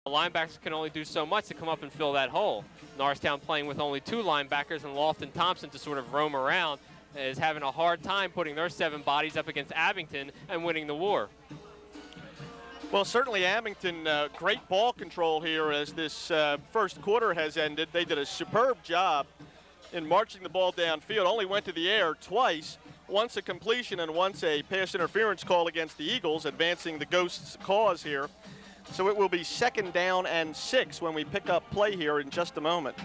The linebackers can only do so much to come up and fill that hole. Norristown playing with only 2 linebackers and Lofton Thompson to sort of roam around is having a hard time putting their 7 bodies up against Abington and winning the war. Well, certainly Abington, great ball control here as this first quarter has ended. They did a superb job in marching the ball downfield, only went to the air twice, once a completion and once a pass interference call against the Eagles, advancing the Ghosts' cause here. So it will be 2nd down and 6 when we pick up play here in just a moment.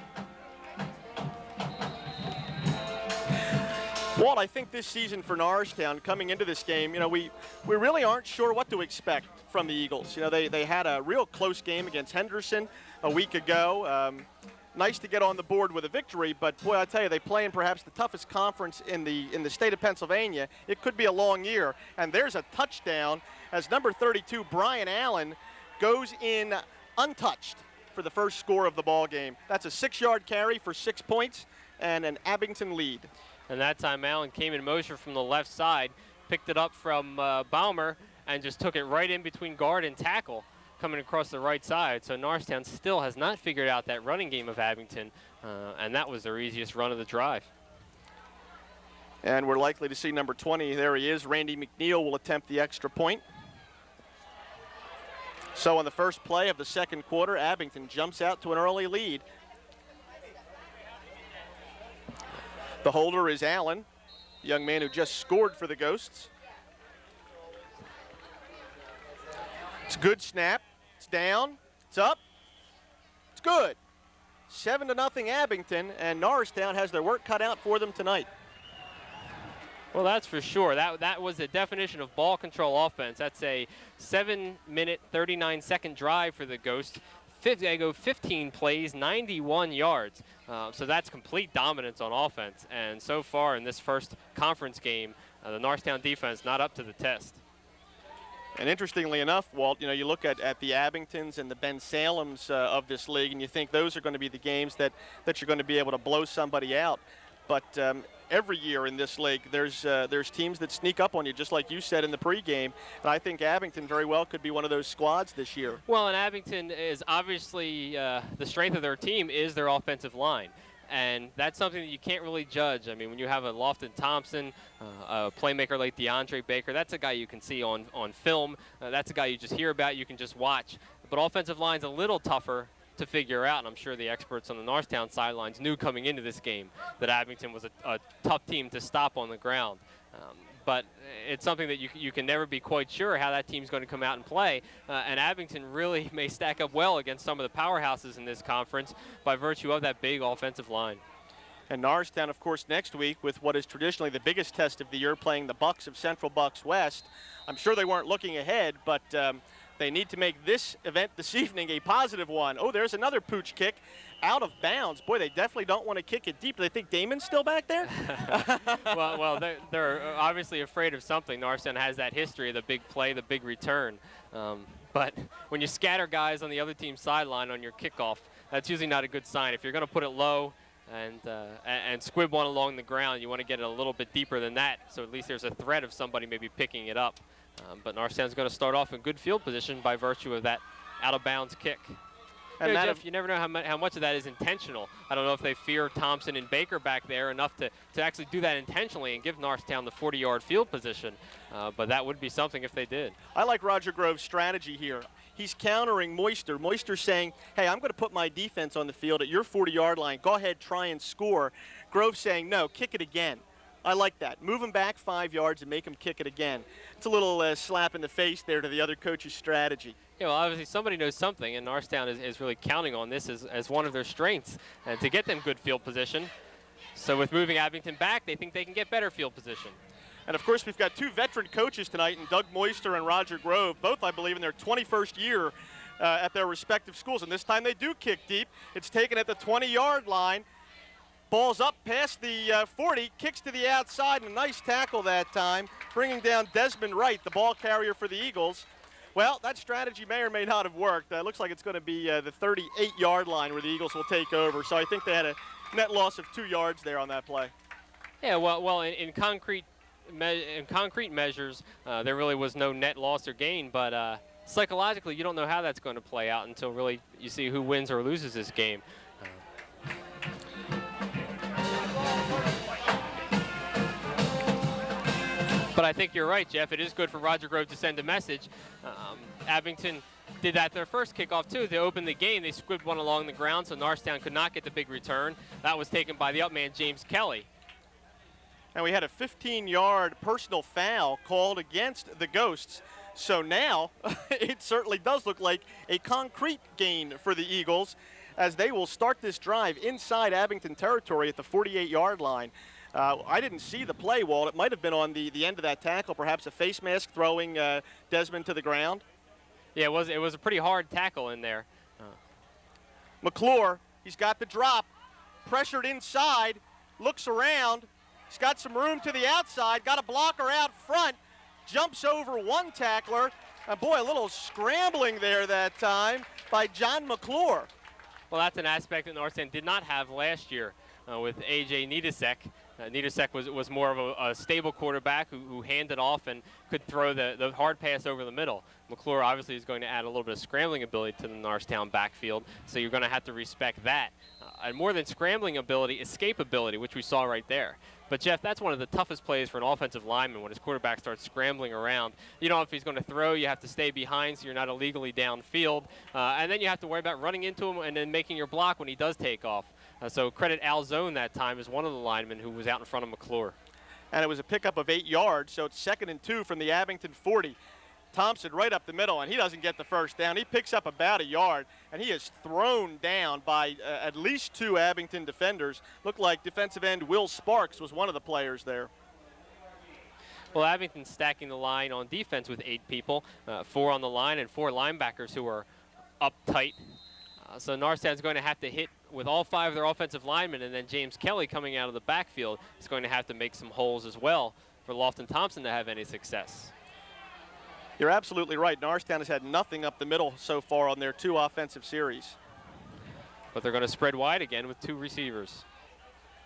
Walt, I think this season for Norristown, coming into this game, we really aren't sure what to expect from the Eagles. They had a real close game against Henderson a week ago. Nice to get on the board with a victory, but boy, I tell you, they play in perhaps the toughest conference in the state of Pennsylvania. It could be a long year, and there's a touchdown as number 32, Brian Allen, goes in untouched for the first score of the ball game. That's a 6-yard carry for 6 points and an Abington lead. And that time Allen came in motion from the left side, picked it up from Baumer, and just took it right in between guard and tackle, coming across the right side. So Norristown still has not figured out that running game of Abington, and that was their easiest run of the drive. And we're likely to see number 20. There he is. Randy McNeil will attempt the extra point. So on the first play of the second quarter, Abington jumps out to an early lead. The holder is Allen, the young man who just scored for the Ghosts. It's a good snap. It's down. It's up. It's good. 7-0 Abington, and Norristown has their work cut out for them tonight. Well, that's for sure. That was the definition of ball control offense. That's a 7-minute, 39-second drive for the Ghosts. They go 15 plays, 91 yards. So that's complete dominance on offense. And so far in this first conference game, the Norristown defense not up to the test. And interestingly enough, Walt, you look at the Abingtons and the Ben Salems of this league, and you think those are going to be the games that you're going to be able to blow somebody out. But every year in this league, there's teams that sneak up on you, just like you said in the pregame. And I think Abington very well could be one of those squads this year. Well, and Abington is obviously the strength of their team is their offensive line. And that's something that you can't really judge. I mean, when you have a Lofton Thompson, a playmaker like DeAndre Baker, that's a guy you can see on film. That's a guy you just hear about, you can just watch. But offensive line's a little tougher to figure out, and I'm sure the experts on the Norristown sidelines knew coming into this game that Abington was a tough team to stop on the ground. But it's something that you can never be quite sure how that team's going to come out and play. And Abington really may stack up well against some of the powerhouses in this conference by virtue of that big offensive line. And Norristown, of course, next week with what is traditionally the biggest test of the year, playing the Bucks of Central Bucks West. I'm sure they weren't looking ahead, but they need to make this event this evening a positive one. Oh, there's another pooch kick out of bounds. Boy, they definitely don't want to kick it deep. Do they think Damon's still back there? well, they're obviously afraid of something. Norristown has that history of the big play, the big return. But when you scatter guys on the other team's sideline on your kickoff, that's usually not a good sign. If you're going to put it low and squib one along the ground, you want to get it a little bit deeper than that, so at least there's a threat of somebody maybe picking it up. But Norristown's going to start off in good field position by virtue of that out-of-bounds kick. And Jeff, you never know how much of that is intentional. I don't know if they fear Thompson and Baker back there enough to actually do that intentionally and give Norristown the 40-yard field position. But that would be something if they did. I like Roger Grove's strategy here. He's countering Moister. Moister's saying, hey, I'm going to put my defense on the field at your 40-yard line. Go ahead, try and score. Grove's saying, no, kick it again. I like that. Move him back 5 yards and make him kick it again. It's a little slap in the face there to the other coach's strategy. Yeah, well, obviously somebody knows something, and Norristown is really counting on this as one of their strengths and to get them good field position. So with moving Abington back, they think they can get better field position. And, of course, we've got 2 veteran coaches tonight, in Doug Moister and Roger Grove, both, I believe, in their 21st year at their respective schools. And this time they do kick deep. It's taken at the 20-yard line. Ball's up past the 40, kicks to the outside, and a nice tackle that time, bringing down Desmond Wright, the ball carrier for the Eagles. Well, that strategy may or may not have worked. Looks like it's going to be the 38-yard line where the Eagles will take over. So I think they had a net loss of 2 yards there on that play. Yeah, well, in concrete measures, there really was no net loss or gain, but psychologically, you don't know how that's going to play out until really you see who wins or loses this game. But I think you're right, Jeff. It is good for Roger Grove to send a message. Abington did that their first kickoff, too. They opened the game. They squibbed one along the ground, so Norristown could not get the big return. That was taken by the up man, James Kelly. And we had a 15-yard personal foul called against the Ghosts. So now it certainly does look like a concrete gain for the Eagles as they will start this drive inside Abington territory at the 48-yard line. I didn't see the play, Walt. It might have been on the end of that tackle, perhaps a face mask throwing Desmond to the ground. Yeah, it was a pretty hard tackle in there. McClure, he's got the drop, pressured inside, looks around. He's got some room to the outside, got a blocker out front, jumps over one tackler. And boy, a little scrambling there that time by John McClure. Well, that's an aspect that Norristown did not have last year with A.J. Nidasek. Nidasek was more of a stable quarterback who handed off and could throw the hard pass over the middle. McClure obviously is going to add a little bit of scrambling ability to the Norristown backfield, so you're going to have to respect that. And more than scrambling ability, escapability, which we saw right there. But, Jeff, that's one of the toughest plays for an offensive lineman when his quarterback starts scrambling around. You know, if he's going to throw, you have to stay behind so you're not illegally downfield. And then you have to worry about running into him and then making your block when he does take off. So credit Al Zone that time as one of the linemen who was out in front of McClure. And it was a pickup of 8 yards, so it's 2nd and 2 from the Abington 40. Thompson right up the middle, and he doesn't get the first down. He picks up about a yard, and he is thrown down by at least 2 Abington defenders. Looked like defensive end Will Sparks was one of the players there. Well, Abington stacking the line on defense with 8 people, 4 on the line and 4 linebackers who are up tight. So Norristown's going to have to hit with all 5 of their offensive linemen, and then James Kelly coming out of the backfield is going to have to make some holes as well for Lofton Thompson to have any success. You're absolutely right. Norristown has had nothing up the middle so far on their 2 offensive series. But they're going to spread wide again with 2 receivers.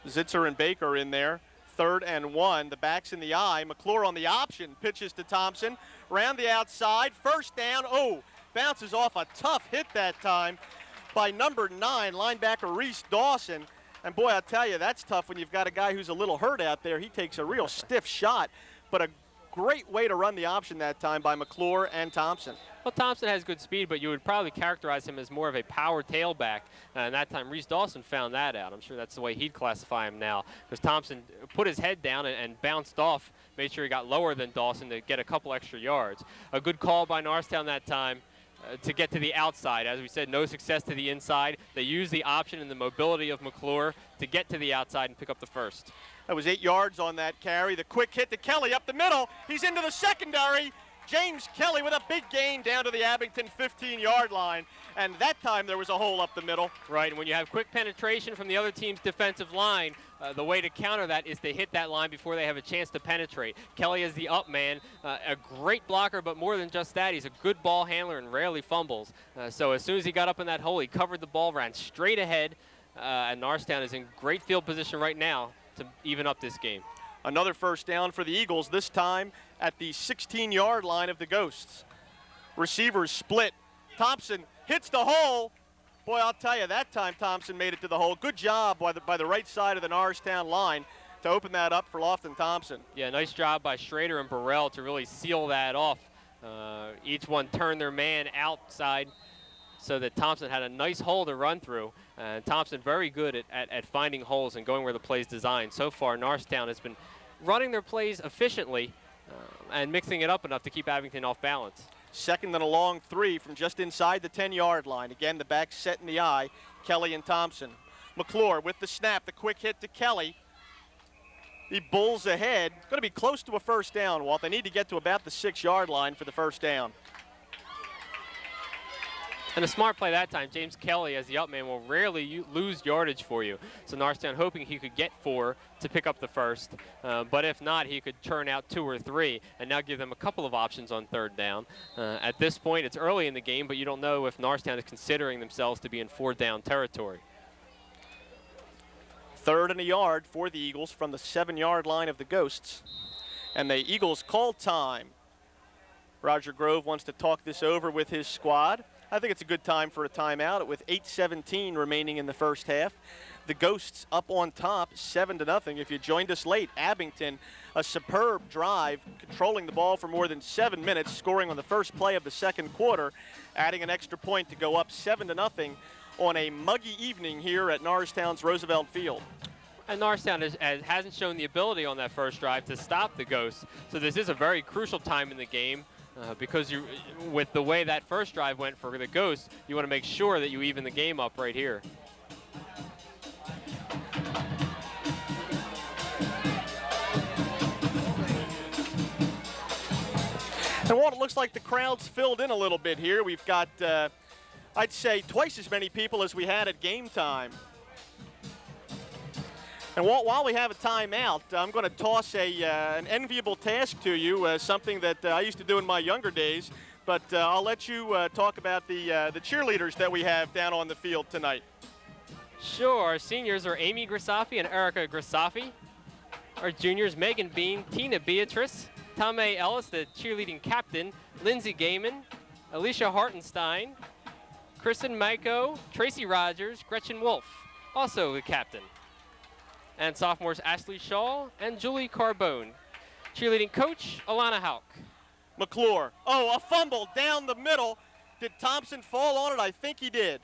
Zitzer and Baker in there. 3rd and 1. The back's in the eye. McClure on the option. Pitches to Thompson. Round the outside. First down. Oh, bounces off a tough hit that time by number 9, linebacker Reese Dawson. And boy, I'll tell you, that's tough when you've got a guy who's a little hurt out there. He takes a real stiff shot, but a great way to run the option that time by McClure and Thompson. Well, Thompson has good speed, but you would probably characterize him as more of a power tailback. And that time, Reese Dawson found that out. I'm sure that's the way he'd classify him now, because Thompson put his head down and bounced off, made sure he got lower than Dawson to get a couple extra yards. A good call by Norristown that time to get to the outside. As we said, no success to the inside. They used the option and the mobility of McClure to get to the outside and pick up the first. That was 8 yards on that carry. The quick hit to Kelly up the middle. He's into the secondary. James Kelly with a big gain down to the Abington 15-yard line. And that time there was a hole up the middle. Right, and when you have quick penetration from the other team's defensive line, the way to counter that is to hit that line before they have a chance to penetrate. Kelly is the up man, a great blocker, but more than just that, he's a good ball handler and rarely fumbles. So as soon as he got up in that hole, he covered the ball, ran straight ahead, and Norristown is in great field position right now to even up this game. Another first down for the Eagles, this time at the 16-yard line of the Ghosts. Receivers split. Thompson hits the hole. Boy, I'll tell you, that time Thompson made it to the hole. Good job by the right side of the Norristown line to open that up for Lofton Thompson. Yeah, nice job by Schrader and Burrell to really seal that off. Each one turned their man outside so that Thompson had a nice hole to run through. And Thompson very good at finding holes and going where the play's designed. So far, Norristown has been running their plays efficiently and mixing it up enough to keep Abington off balance. 2nd and a long 3 from just inside the 10-yard line. Again, the back set in the eye, Kelly and Thompson. McClure with the snap, the quick hit to Kelly. He bulls ahead. Going to be close to a first down, Walt. They need to get to about the 6-yard line for the first down. And a smart play that time. James Kelly, as the up man, will rarely lose yardage for you. So Norristown hoping he could get 4 to pick up the first. But if not, he could churn out 2 or 3 and now give them a couple of options on 3rd down. At this point, it's early in the game, but you don't know if Norristown is considering themselves to be in 4th-down territory. 3rd and a yard for the Eagles from the 7-yard line of the Ghosts. And the Eagles call time. Roger Grove wants to talk this over with his squad. I think it's a good time for a timeout with 8:17 remaining in the first half. The Ghosts up on top, 7-0. If you joined us late, Abington, a superb drive, controlling the ball for more than 7 minutes, scoring on the first play of the second quarter, adding an extra point to go up 7-0 on a muggy evening here at Norristown's Roosevelt Field. And Norristown hasn't shown the ability on that first drive to stop the Ghosts. So this is a very crucial time in the game because with the way that first drive went for the Ghosts, you want to make sure that you even the game up right here. And Walt, it looks like the crowd's filled in a little bit here. We've got, I'd say, twice as many people as we had at game time. And Walt, while we have a timeout, I'm going to toss an enviable task to you, something that I used to do in my younger days. But I'll let you talk about the cheerleaders that we have down on the field tonight. Sure. Our seniors are Amy Grisafi and Erica Grisafi. Our juniors, Megan Bean, Tina Beatrice, Tomei Ellis, the cheerleading captain, Lindsay Gaiman, Alicia Hartenstein, Kristen Maiko, Tracy Rogers, Gretchen Wolf, also the captain. And sophomores Ashley Shaw and Julie Carbone. Cheerleading coach, Alana Hauk. McClure. Oh, a fumble down the middle. Did Thompson fall on it? I think he did.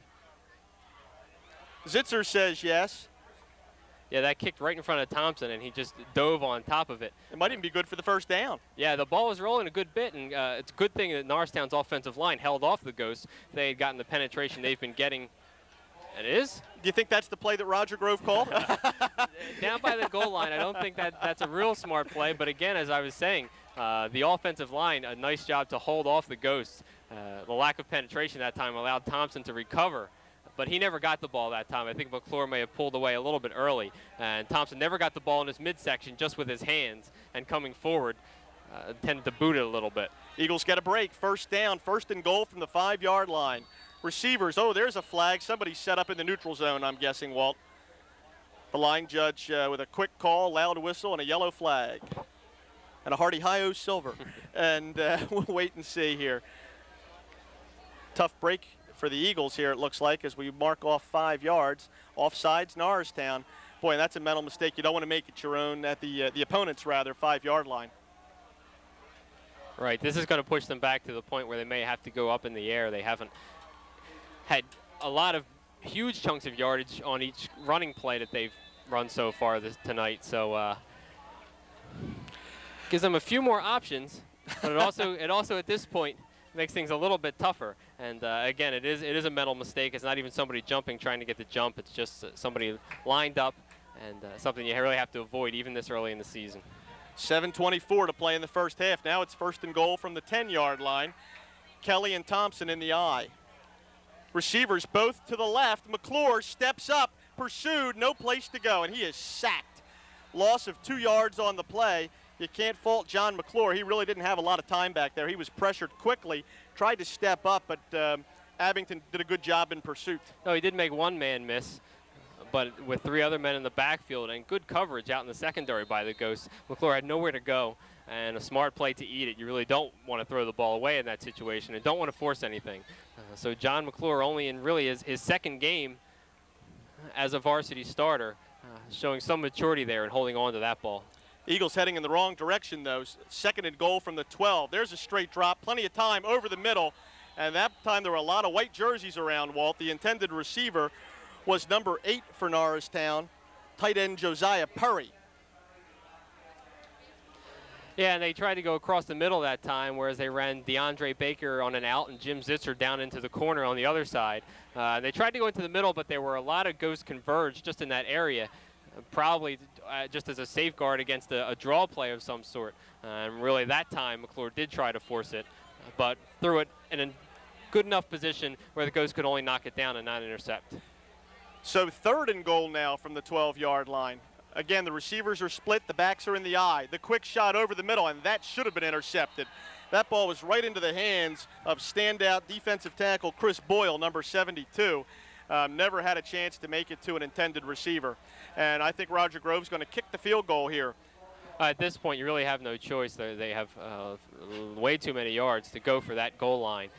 Zitzer says yes. Yeah, that kicked right in front of Thompson, and he just dove on top of it. It might even be good for the first down. Yeah, the ball was rolling a good bit, and it's a good thing that Norristown's offensive line held off the Ghosts. They had gotten the penetration they've been getting. It is? Do you think that's the play that Roger Grove called? Down by the goal line, I don't think that's a real smart play. But again, as I was saying, the offensive line, a nice job to hold off the Ghosts. The lack of penetration that time allowed Thompson to recover. But he never got the ball that time. I think McClure may have pulled away a little bit early. And Thompson never got the ball in his midsection, just with his hands. And coming forward, tended to boot it a little bit. Eagles get a break. First down, first and goal from the 5-yard line. Receivers, oh, there's a flag. Somebody set up in the neutral zone, I'm guessing, Walt. The line judge with a quick call, loud whistle, and a yellow flag. And a hearty hi-oh silver. And we'll wait and see here. Tough break for the Eagles here, it looks like, as we mark off 5 yards. Offsides, Norristown. Boy, that's a mental mistake. You don't want to make it your own at the opponent's, 5-yard line. Right, this is going to push them back to the point where they may have to go up in the air. They haven't had a lot of huge chunks of yardage on each running play that they've run so far tonight. So gives them a few more options, but it also at this point makes things a little bit tougher. And again, it is a mental mistake. It's not even somebody jumping, trying to get the jump. It's just somebody lined up, and something you really have to avoid even this early in the season. 7:24 to play in the first half. Now it's first and goal from the 10-yard line. Kelly and Thompson in the eye. Receivers both to the left. McClure steps up, pursued, no place to go, and he is sacked. Loss of 2 yards on the play. You can't fault John McClure. He really didn't have a lot of time back there. He was pressured quickly, tried to step up, but Abington did a good job in pursuit. No, he did make one man miss, but with 3 other men in the backfield and good coverage out in the secondary by the Ghosts, McClure had nowhere to go, and a smart play to eat it. You really don't want to throw the ball away in that situation and don't want to force anything. So John McClure only in really his second game as a varsity starter, showing some maturity there and holding on to that ball. Eagles heading in the wrong direction, though. Second and goal from the 12. There's a straight drop, plenty of time over the middle, and that time there were a lot of white jerseys around, Walt. The intended receiver was number 8 for Norristown, tight end Josiah Purry. Yeah, and they tried to go across the middle that time, whereas they ran DeAndre Baker on an out and Jim Zitzer down into the corner on the other side. They tried to go into the middle, but there were a lot of Ghosts converged just in that area, probably just as a safeguard against a draw play of some sort. And really that time McClure did try to force it, but threw it in a good enough position where the Ghosts could only knock it down and not intercept. So third and goal now from the 12-yard line. Again, the receivers are split, the backs are in the eye. The quick shot over the middle, and that should have been intercepted. That ball was right into the hands of standout defensive tackle Chris Boyle, number 72. Never had a chance to make it to an intended receiver. And I think Roger Grove's going to kick the field goal here. At this point, you really have no choice. They have way too many yards to go for that goal line.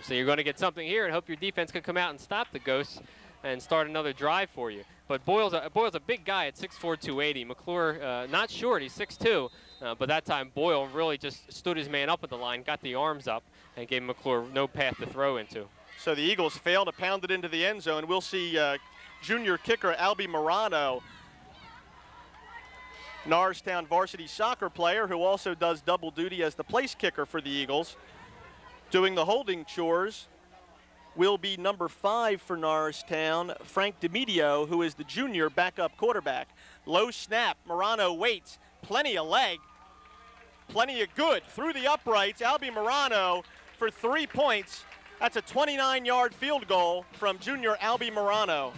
So you're going to get something here and hope your defense can come out and stop the Ghosts and start another drive for you. But Boyle's a big guy at 6'4", 280. McClure not short, he's 6'2", but that time Boyle really just stood his man up at the line, got the arms up, and gave McClure no path to throw into. So the Eagles fail to pound it into the end zone. We'll see junior kicker Albie Morano, Norristown varsity soccer player who also does double duty as the place kicker for the Eagles. Doing the holding chores will be number 5 for Norristown, Frank DeMedio, who is the junior backup quarterback. Low snap, Morano waits, plenty of leg, plenty of good. Through the uprights, Albie Morano for 3 points. That's a 29-yard field goal from junior Albie Morano.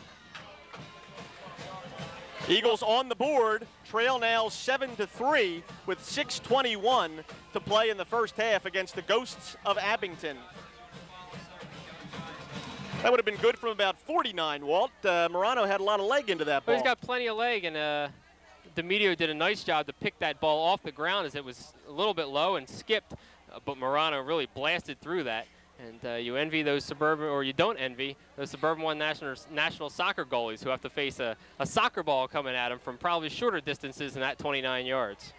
Eagles on the board, trail now 7-3 with 6:21 to play in the first half against the Ghosts of Abington. That would have been good from about 49, Walt. Morano had a lot of leg into that ball. Well, he's got plenty of leg, and DeMedio did a nice job to pick that ball off the ground as it was a little bit low and skipped, but Morano really blasted through that. And you envy those suburban, or you don't envy, those Suburban 1 national soccer goalies who have to face a soccer ball coming at them from probably shorter distances than that 29 yards.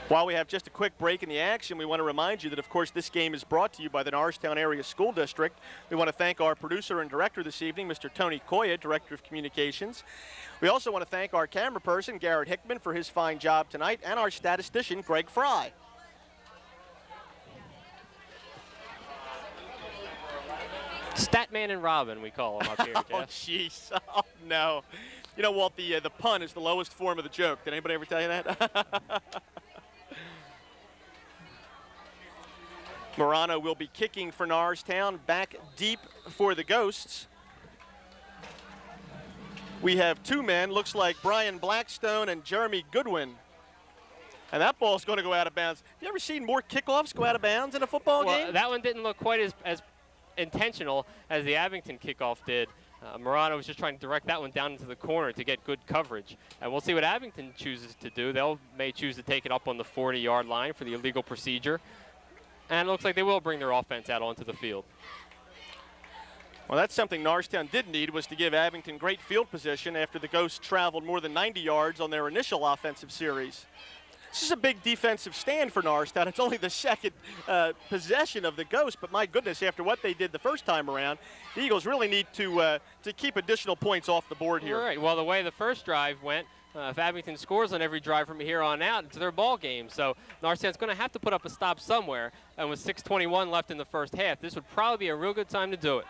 While we have just a quick break in the action, we want to remind you that, of course, this game is brought to you by the Norristown Area School District. We want to thank our producer and director this evening, Mr. Tony Koya, Director of Communications. We also want to thank our camera person, Garrett Hickman, for his fine job tonight, and our statistician, Greg Fry. Statman and Robin, we call him up here, Jeff. Oh, jeez. Oh, no. You know, Walt, the pun is the lowest form of the joke. Did anybody ever tell you that? Morano will be kicking for Norristown, back deep for the Ghosts. We have 2 men, looks like Brian Blackstone and Jeremy Goodwin. And that ball's going to go out of bounds. Have you ever seen more kickoffs go out of bounds in a football game? That one didn't look quite as intentional as the Abington kickoff did. Morano was just trying to direct that one down into the corner to get good coverage. And we'll see what Abington chooses to do. They may choose to take it up on the 40-yard line for the illegal procedure. And it looks like they will bring their offense out onto the field. Well, that's something Norristown did need, was to give Abington great field position after the Ghosts traveled more than 90 yards on their initial offensive series. This is a big defensive stand for Norristown. It's only the second possession of the Ghosts, but my goodness, after what they did the first time around, the Eagles really need to keep additional points off the board here. All right. Well, the way the first drive went, if Abington scores on every drive from here on out, it's their ball game. So Norristown's going to have to put up a stop somewhere, and with 6:21 left in the first half, this would probably be a real good time to do it.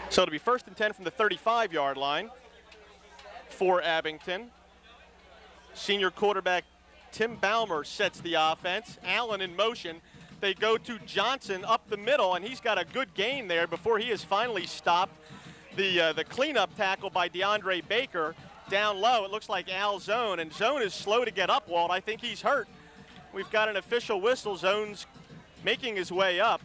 So it'll be 1st and 10 from the 35-yard line for Abington. Senior quarterback Tim Baumer sets the offense. Allen in motion. They go to Johnson up the middle, and he's got a good gain there before he is finally stopped. The cleanup tackle by DeAndre Baker down low. It looks like Al Zone, and Zone is slow to get up, Walt. I think he's hurt. We've got an official whistle. Zone's making his way up.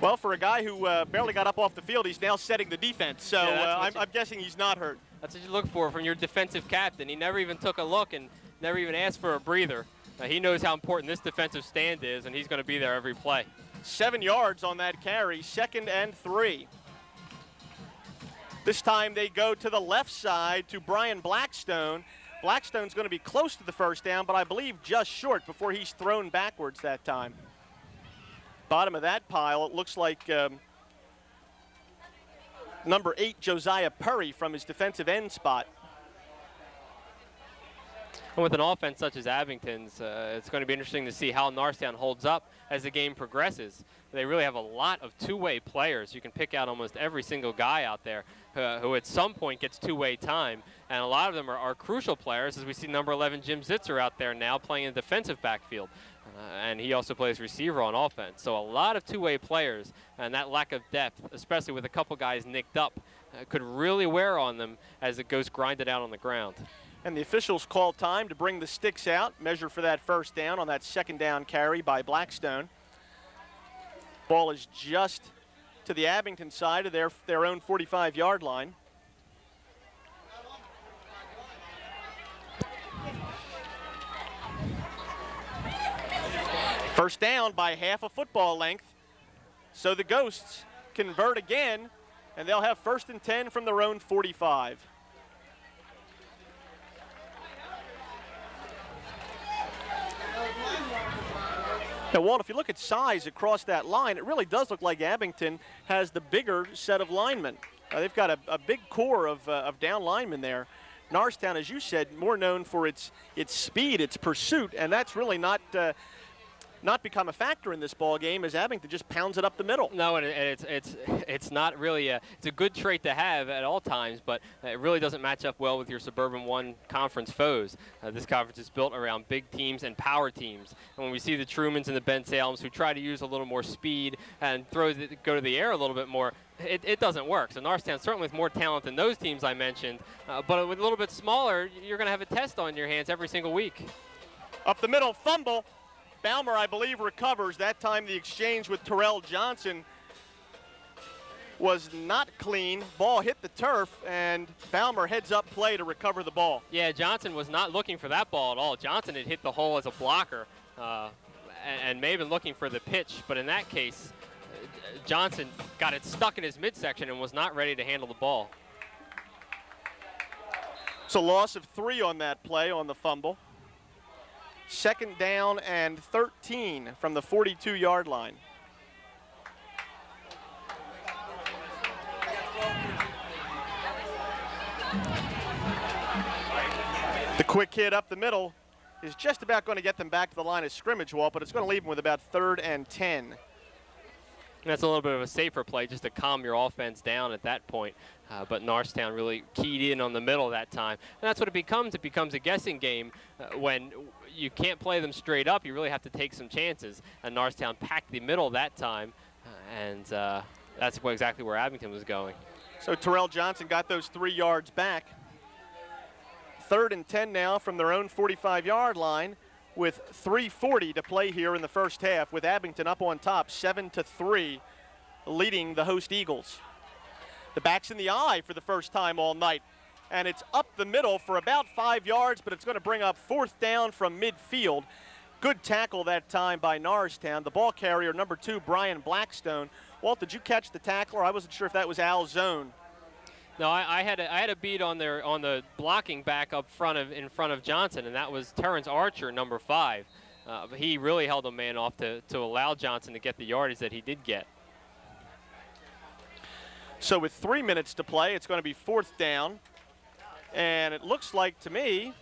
Well, for a guy who barely got up off the field, he's now setting the defense. So I'm guessing he's not hurt. That's what you look for from your defensive captain. He never even took a look and never even asked for a breather. He knows how important this defensive stand is, and he's going to be there every play. 7 yards on that carry, 2nd and 3. This time they go to the left side to Brian Blackstone. Blackstone's going to be close to the first down, but I believe just short before he's thrown backwards that time. Bottom of that pile, it looks like number 8, Josiah Perry, from his defensive end spot. And with an offense such as Abington's, it's going to be interesting to see how Norristown holds up as the game progresses. They really have a lot of two-way players. You can pick out almost every single guy out there who at some point gets two-way time. And a lot of them are crucial players, as we see number 11 Jim Zitzer out there now playing in the defensive backfield. And he also plays receiver on offense. So a lot of two-way players, and that lack of depth, especially with a couple guys nicked up, could really wear on them as it goes grinded out on the ground. And the officials call time to bring the sticks out, measure for that first down on that 2nd down carry by Blackstone. Ball is just to the Abington side of their own 45-yard line. First down by half a football length. So the Ghosts convert again, and they'll have 1st and 10 from their own 45. Now, Walt, if you look at size across that line, it really does look like Abington has the bigger set of linemen. They've got a big core of down linemen there. Norristown, as you said, more known for its speed, its pursuit, and that's really not become a factor in this ball game as Abington just pounds it up the middle. No, and it's not really it's a good trait to have at all times, but it really doesn't match up well with your Suburban 1 conference foes. This conference is built around big teams and power teams. And when we see the Trumans and the Ben Salems who try to use a little more speed and go to the air a little bit more, it doesn't work. So Norristown certainly with more talent than those teams I mentioned, but with a little bit smaller, you're going to have a test on your hands every single week. Up the middle, fumble. Balmer, I believe, recovers. That time the exchange with Terrell Johnson was not clean. Ball hit the turf, and Balmer heads up play to recover the ball. Yeah, Johnson was not looking for that ball at all. Johnson had hit the hole as a blocker and may have been looking for the pitch, but in that case, Johnson got it stuck in his midsection and was not ready to handle the ball. It's a loss of 3 on that play on the fumble. 2nd down and 13 from the 42-yard line. The quick hit up the middle is just about going to get them back to the line of scrimmage, Walt, but it's going to leave them with about 3rd and 10. And that's a little bit of a safer play just to calm your offense down at that point. But Norristown really keyed in on the middle that time. And that's what it becomes. It becomes a guessing game when you can't play them straight up. You really have to take some chances. And Norristown packed the middle that time. And that's exactly where Abington was going. So Terrell Johnson got those 3 yards back. 3rd and 10 now from their own 45-yard line, with 3:40 to play here in the first half, with Abington up on top 7-3, leading the host Eagles. The back's in the eye for the first time all night, and it's up the middle for about 5 yards, but it's going to bring up 4th down from midfield. Good tackle that time by Norristown. The ball carrier, number 2, Brian Blackstone. Walt, did you catch the tackler? I wasn't sure if that was Al Zone. No, I had a beat on the blocking back up in front of Johnson, and that was Terrence Archer, number 5. He really held a man off to allow Johnson to get the yardage that he did get. So with 3 minutes to play, it's going to be 4th down, and it looks like to me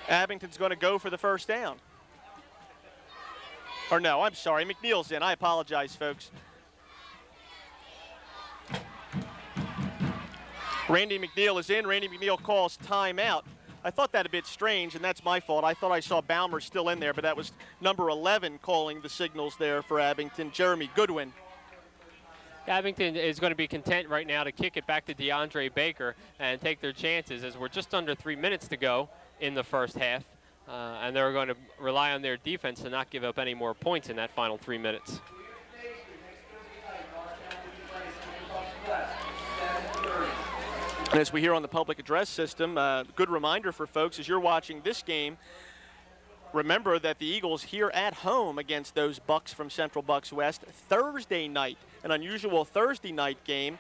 Abington's going to go for the first down. Or no, I'm sorry, McNeil's in. I apologize, folks. Randy McNeil is in. Randy McNeil calls timeout. I thought that a bit strange, and that's my fault. I thought I saw Balmer still in there, but that was number 11 calling the signals there for Abington, Jeremy Goodwin. Abington is going to be content right now to kick it back to DeAndre Baker and take their chances, as we're just under 3 minutes to go in the first half, and they're going to rely on their defense to not give up any more points in that final 3 minutes. And as we hear on the public address system, good reminder for folks as you're watching this game, remember that the Eagles here at home against those Bucks from Central Bucks West Thursday night, an unusual Thursday night game,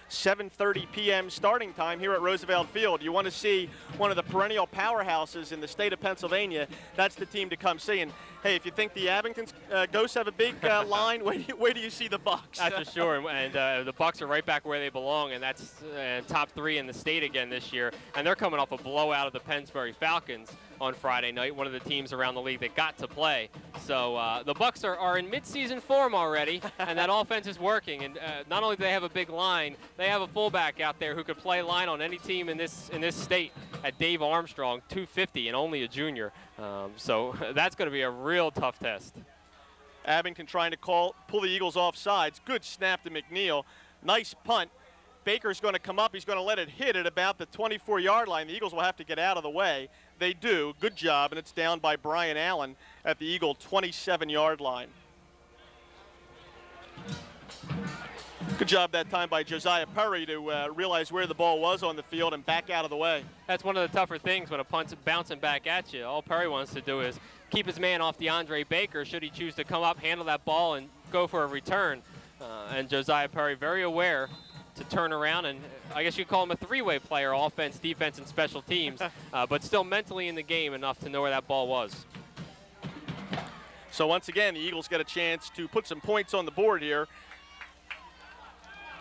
7:30 p.m. starting time here at Roosevelt Field. You want to see one of the perennial powerhouses in the state of Pennsylvania, that's the team to come see. And hey, if you think the Abington Ghosts have a big line, where do you see the Bucks? That's for sure, and the Bucks are right back where they belong, and that's top 3 in the state again this year. And they're coming off a blowout of the Pennsbury Falcons on Friday night, one of the teams around the league that got to play. So the Bucks are in midseason form already, and that offense is working. And not only do they have a big line, they have a fullback out there who could play line on any team in this state at Dave Armstrong, 250 and only a junior. So that's going to be a real tough test. Abington trying to pull the Eagles off sides. Good snap to McNeil. Nice punt. Baker's going to come up. He's going to let it hit at about the 24-yard line. The Eagles will have to get out of the way. They do. Good job, and it's down by Brian Allen at the Eagle 27-yard line. Good job that time by Josiah Perry to realize where the ball was on the field and back out of the way. That's one of the tougher things when a punt's bouncing back at you. All Perry wants to do is keep his man off DeAndre Baker should he choose to come up, handle that ball, and go for a return. And Josiah Perry very aware to turn around, and I guess you'd call him a three-way player, offense, defense, and special teams, but still mentally in the game enough to know where that ball was. So once again, the Eagles get a chance to put some points on the board here.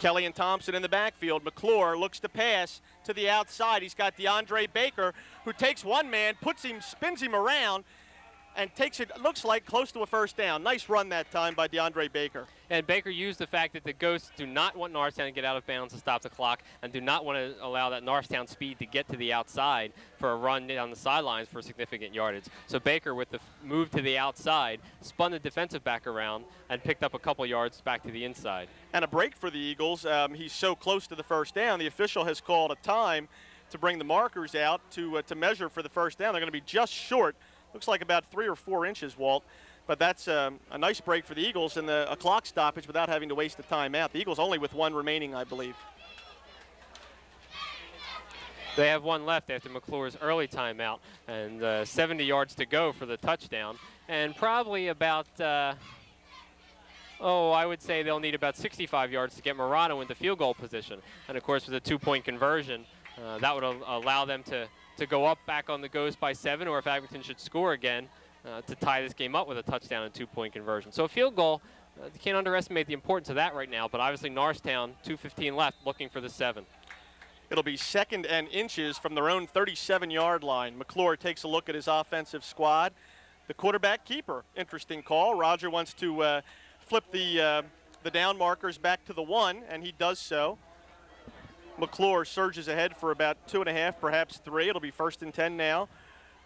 Kelly and Thompson in the backfield. McClure looks to pass to the outside. He's got DeAndre Baker, who takes one man, spins him around, and takes it, looks like, close to a first down. Nice run that time by DeAndre Baker. And Baker used the fact that the Ghosts do not want Norristown to get out of bounds to stop the clock and do not want to allow that Norristown speed to get to the outside for a run down the sidelines for significant yardage. So Baker, with the move to the outside, spun the defensive back around and picked up a couple yards back to the inside. And a break for the Eagles. He's so close to the first down. The official has called a time to bring the markers out to measure for the first down. They're going to be just short. Looks like about 3 or 4 inches, Walt. But that's a nice break for the Eagles and a clock stoppage without having to waste a timeout. The Eagles only with 1 remaining, I believe. They have 1 left after McClure's early timeout, and 70 yards to go for the touchdown. And probably about, I would say they'll need about 65 yards to get Murano into field goal position. And, of course, with a 2-point conversion, that would allow them to go up back on the Ghost by 7, or if Abington should score again, to tie this game up with a touchdown and 2-point conversion. So a field goal, you can't underestimate the importance of that right now, but obviously Norristown, 2:15 left, looking for the 7. It'll be 2nd and inches from their own 37-yard line. McClure takes a look at his offensive squad. The quarterback keeper, interesting call. Roger wants to flip the down markers back to the 1, and he does so. McClure surges ahead for about 2.5, perhaps 3. It'll be 1st and 10 now.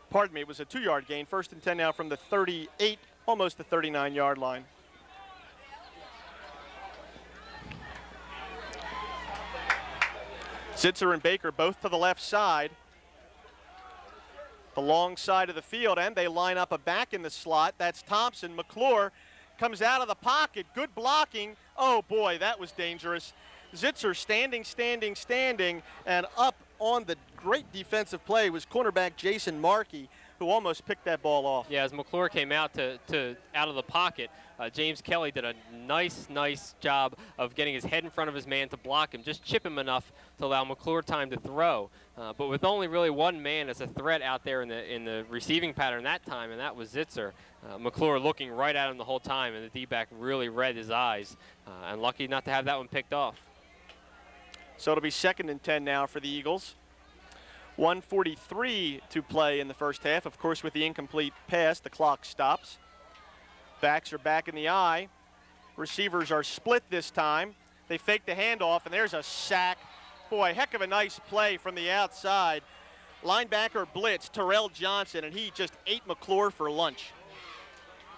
Pardon me, it was a 2-yard gain. 1st and 10 now from the 38, almost the 39-yard line. Zitzer and Baker both to the left side. The long side of the field, and they line up a back in the slot. That's Thompson. McClure comes out of the pocket. Good blocking. Oh, boy, that was dangerous. Zitzer standing, and up on the great defensive play was cornerback Jason Markey, who almost picked that ball off. Yeah, as McClure came out out of the pocket, James Kelly did a nice job of getting his head in front of his man to block him, just chip him enough to allow McClure time to throw. But with only really 1 man as a threat out there in the receiving pattern that time, and that was Zitzer. McClure looking right at him the whole time, and the D-back really read his eyes, and lucky not to have that one picked off. So it'll be 2nd and 10 now for the Eagles. 1:43 to play in the first half. Of course, with the incomplete pass, the clock stops. Backs are back in the eye. Receivers are split this time. They fake the handoff, and there's a sack. Boy, heck of a nice play from the outside. Linebacker blitz, Terrell Johnson, and he just ate McClure for lunch.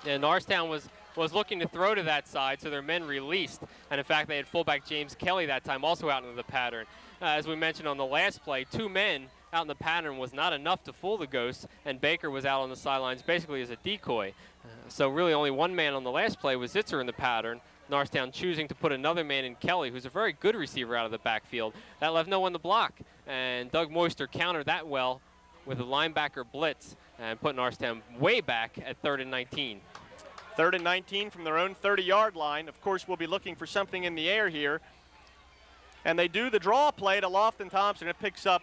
And Norristown was looking to throw to that side, so their men released. And in fact, they had fullback James Kelly that time also out into the pattern. As we mentioned on the last play, 2 men out in the pattern was not enough to fool the Ghosts, and Baker was out on the sidelines basically as a decoy. So really only 1 man on the last play was Zitzer in the pattern. Norristown choosing to put another man in Kelly, who's a very good receiver out of the backfield. That left no one to block, and Doug Moister countered that well with a linebacker blitz and put Norristown way back at 3rd and 19. 3rd and 19 from their own 30-yard line. Of course, we'll be looking for something in the air here. And they do the draw play to Lofton Thompson. It picks up,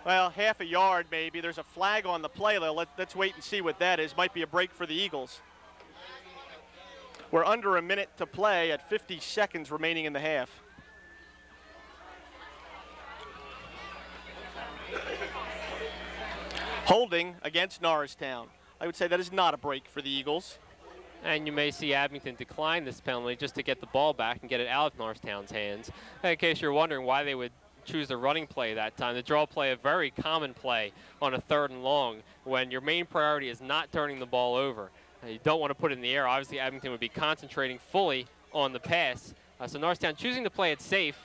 well, half a yard maybe. There's a flag on the play. Let's wait and see what that is. Might be a break for the Eagles. We're under a minute to play at 50 seconds remaining in the half. Holding against Norristown. I would say that is not a break for the Eagles. And you may see Abington decline this penalty just to get the ball back and get it out of Norristown's hands. In case you're wondering why they would choose the running play that time, the draw play, a very common play on a 3rd and long when your main priority is not turning the ball over. You don't want to put it in the air. Obviously, Abington would be concentrating fully on the pass. So Norristown choosing to play it safe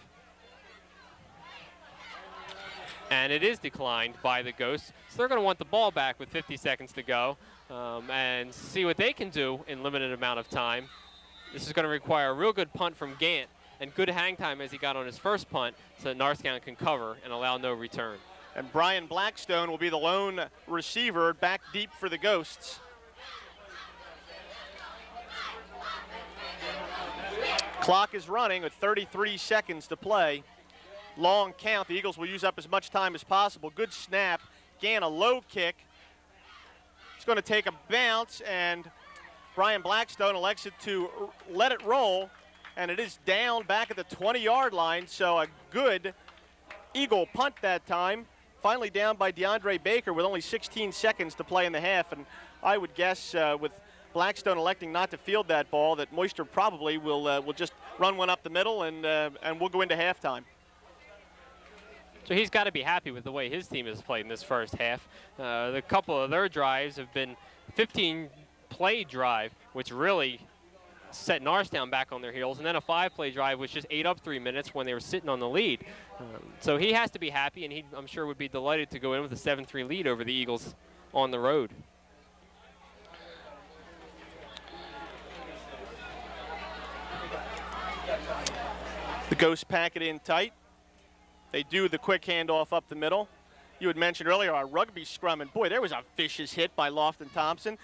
and it is declined by the Ghosts. So they're going to want the ball back with 50 seconds to go and see what they can do in limited amount of time. This is going to require a real good punt from Gant and good hang time as he got on his first punt so that Norristown can cover and allow no return. And Brian Blackstone will be the lone receiver back deep for the Ghosts. Clock is running with 33 seconds to play. Long count. The Eagles will use up as much time as possible. Good snap. Gant, a low kick. It's going to take a bounce, and Brian Blackstone elects to let it roll, and it is down back at the 20-yard line, so a good Eagle punt that time. Finally down by DeAndre Baker with only 16 seconds to play in the half, and I would guess with Blackstone electing not to field that ball that Moister probably will just run one up the middle, and we'll go into halftime. So he's got to be happy with the way his team has played in this first half. The couple of their drives have been 15-play drive, which really set Norristown back on their heels, and then a 5-play drive which just ate up 3 minutes when they were sitting on the lead. So he has to be happy, and he, I'm sure, would be delighted to go in with a 7-3 lead over the Eagles on the road. The Ghosts pack it in tight. They do the quick handoff up the middle. You had mentioned earlier our rugby scrum, and boy, there was a vicious hit by Lofton Thompson.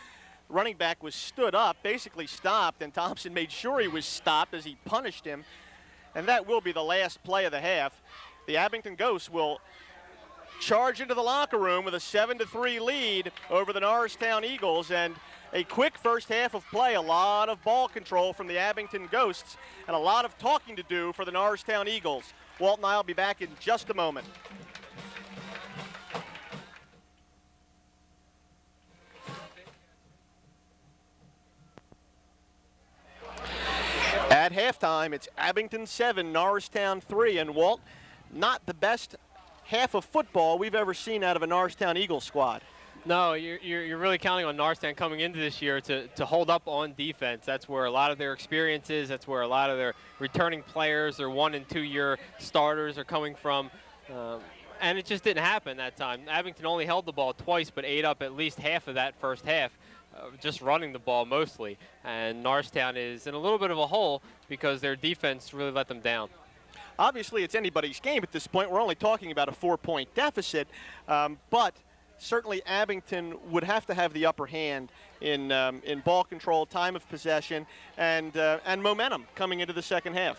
Running back was stood up, basically stopped, and Thompson made sure he was stopped as he punished him. And that will be the last play of the half. The Abington Ghosts will charge into the locker room with a 7-3 lead over the Norristown Eagles, and a quick first half of play, a lot of ball control from the Abington Ghosts, and a lot of talking to do for the Norristown Eagles. Walt and I will be back in just a moment. At halftime, it's Abington 7, Norristown 3, and Walt, not the best half of football we've ever seen out of a Norristown Eagles squad. No, you're really counting on Norristown coming into this year to hold up on defense. That's where a lot of their experience is. That's where a lot of their returning players, their 1- and 2-year starters are coming from. And it just didn't happen that time. Abington only held the ball twice, but ate up at least half of that first half, just running the ball mostly. And Norristown is in a little bit of a hole because their defense really let them down. Obviously, it's anybody's game at this point. We're only talking about a 4-point deficit, but certainly Abington would have to have the upper hand in ball control, time of possession, and momentum coming into the second half.